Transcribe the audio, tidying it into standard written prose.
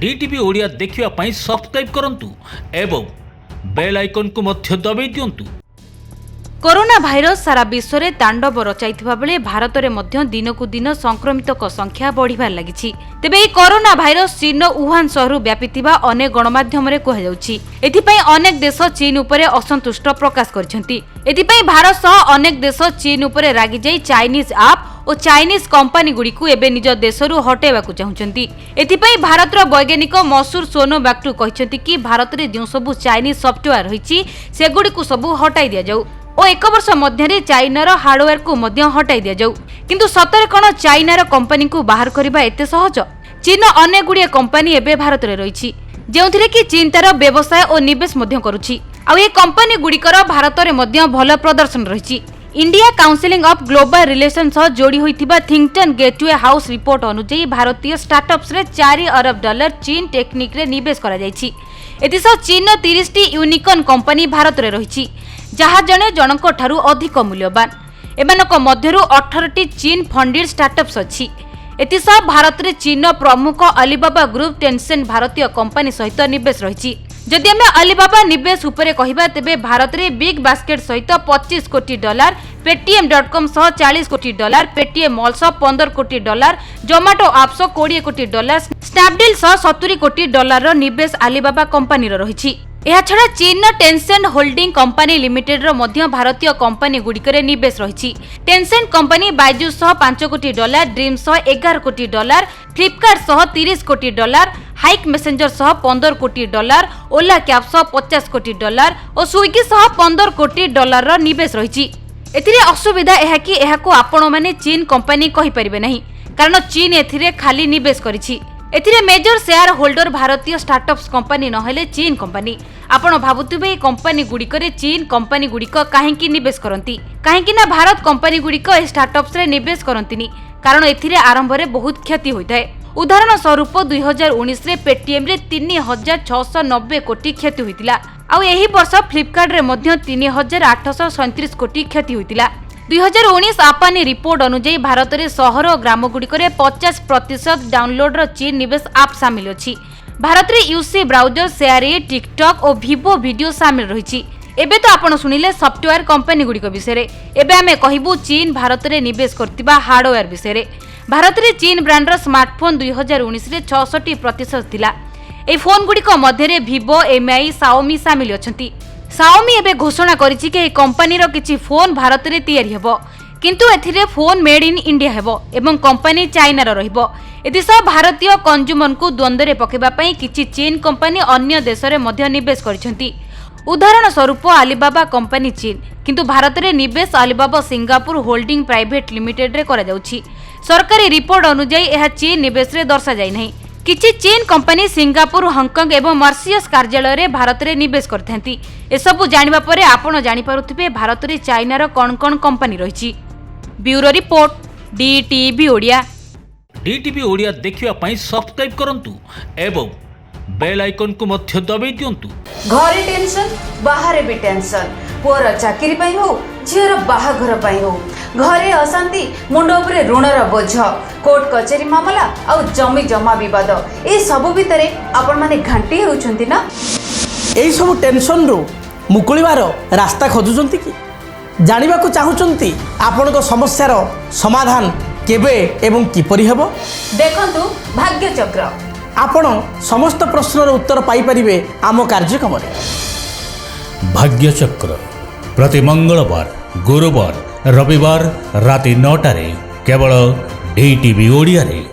DTV Odia देखिवा पाई subscribe करंतु एवं बेल आइकन को मध्य दबाई दियंतु। कोरोना भाइरस सारा विश्व में तांडव रचाइथिबा बेले भारत में मध्य दिनकु दिन संक्रमितक संख्या बढ़िबार लागिछि। तेबे कोरोना भाइरस चीन वुहान शहरु व्यापिथिबा अनेक गणमाध्यम रे कहा जाउछि। एथिपई अनेक देश चीन उपरे असंतुष्ट प्रकाश करछन्ति। एथिपई भारत सह अनेक देश चीन उपरे रागी जाई चाइनीज ऐप और चाइनीज कंपनी गुड़िकु एबे निज देशरु हटेबाकु चाहुचन्ति। एथिपई भारतर वैज्ञानिक मसूर सोनोवाक्टु कहिसन्ति कि भारत रे जो सबु चाइनीज सॉफ्टवेयर रहिछि सेगुड़िकु सबु हटाई दिया जाऊ और एक वर्ष मध्य चाइनार हार्डवेयर को हटाई दि जाऊ। किंतु सतरे कौन चाइनार कंपनी को बाहर करबा एते सहज? चीन अनेक गुड़िए कंपनी एबे भारत में रही जो कि चीन तार व्यवसाय और निवेश करुछि। आ ये कंपनी गुड़िकर भारत में भल प्रदर्शन रही। India council of global relation सह जोड़ी होइथिबा थिंकटन गेटवे हाउस रिपोर्ट अनुसार भारतीय स्टार्टअप्स रे 4 अरब डॉलर चीन टेक्निक रे निवेश करा जायछि। एतिसह चीन 30 टी यूनिकॉर्न कंपनी भारत में रही जहाँ जने जनक ठारू अधिक मूल्यवान। एमानक मध्यरु 18 टी चीन फंडेड स्टार्टअप्स अछि। एतिसह भारत रे चीन प्रमुख अलीबाबा ग्रुप टेंसेंट भारतीय कंपनी सहित निवेश रही। जदि आम अलीबाबा निवेश उपरे कहिबा तेबे भारत रे बिग बास्केट सहित 25 कोटी डॉलर, पेटीएम.com सह 40 कोटी डॉलर, पेटीएम मॉल सह 15 कोटी डॉलर, जोमाटो ऐप सह 20 कोटी डॉलर, स्नैपडील सह 70 कोटी डॉलर रो निवेश अलीबाबा कंपनी रो रही। यह छड़ा चीन टेंसेंट होल्डिंग कंपनी लिमिटेड रो मध्य भारतीय कंपनी गुड़िकरे निवेश रही। टेंसेंट कंपनी बाइजू सह 5 कोटी डॉलर, ड्रीम सह 11 कोटी डॉलर, फ्लिपकार्ट सह 30 कोटी डॉलर, हाइक मेसेंजर सह 15 कोटी डॉलर, ओला कैब सह 50 कोटी डॉलर और स्विगी सह 15 कोटी डॉलर रो निवेश रही। एथिरे असुविधा यह कि एहाको आपण माने चीन कंपनी कहि परिबे नहीं, कारण चीन एथिरे खाली निवेश करिछि। एथिरे मेजर शेयर होल्डर भारतीय स्टार्टअप्स कंपनी नहेले चीन कंपनी। आपण भाबुथिबे कंपनी गुड़िकरे चीन कंपनी गुड़िक काहेकि निवेश करंती? काहेकि ना भारत कंपनी गुड़िक ए स्टार्टअप्स रे निवेश करंतिनी, कारण एथिरे आरंभ रे बहुत क्षति होइथाय। उदाहरण स्वरूप 2019 रे पेटीएम रे 3690 कोटी क्षति होइतिला। आ एही वर्ष फ्लिपकार्ट रे मध्य 3837 कोटी क्षति होइतिला। 2019 आपानी रिपोर्ट अनुसार भारत में सहर और ग्राम गुड़िकरे 50% डाउनलोड रो चीन निवेश आप सामिल अछि। भारत में यूसी ब्राउजर, शेयर, टिकटॉक और वीवो वीडियो सामिल रही। एबे तो आपण सुनिले सॉफ्टवेयर कंपनी गुड़िक विषय। एबे आमे कहिबू चीन भारत में निवेश करतिबा हार्डवेयर विषय। भारत में चीन ब्रांड रो स्मार्टफोन 2019 रे 66% थिला। ए फोन गुड़िक मध्य वीवो, एमआई, शाओमी सामिल अछंती। शाओमी एबे घोषणा करिछि कि कंपनी रो किछि फोन भारत रे तैयारी हेबो, किंतु एथिरे फोन मेड इन इंडिया हेबो एवं कंपनी चाइना रो रहिबो। एतिसह भारतीय कंज्यूमर को द्वंद्व रे पकेबा पई किछि चीन कंपनी अन्य देश रे मध्य निवेश करिसेंती। उदाहरण स्वरूप अलीबाबा कंपनी चीन, किंतु भारत रे निवेश Alibaba Singapore holding private limited रे करा जाउछि। सरकारी रिपोर्ट अनुसार यह चीन निवेश रे दर्शा जाय नहीं। किछि चीन कंपनी सिंगापुर, हांगकांग एवं मॉरिशस कार्यालय रे भारत रे निवेश करथांती। ए सब जानिबा परे आपण जानि पारुथिबे भारत रे चाइनार कोन कोन कंपनी रहिछि। Bureau report, DTV Odia. DTV Odia देखिवा पाई सब्सक्राइब करंतु एवं बेल आइकन को मध्य दबाई दियंतु। घरे टेंशन, बाहर भी टेंशन, पुअर चाकरी पाई हो, झीर बाहाघर पाई हो, घरे अशांति, मुंड उपरे ऋणर बोझ, कोर्ट कचेरी मामला और जमी जमा विवाद, ए सब भितर आपण माने घांटी होउछंती ना। एई सब टेंशन रो मुकुलिबार रास्ता खोजुचंती कि जानिबा को चाहुचंती आपण को समस्यार समाधान केबे एवं किपरि हेबो? देखंतु भाग्य चक्र। आपण समस्त प्रश्नर उत्तर पाई परिबे आम कार्यक्रम रे। भाग्य चक्र प्रति मंगलवार, गुरुवार, रविवार राति 9 केवल डीटीवी ओडिया रे।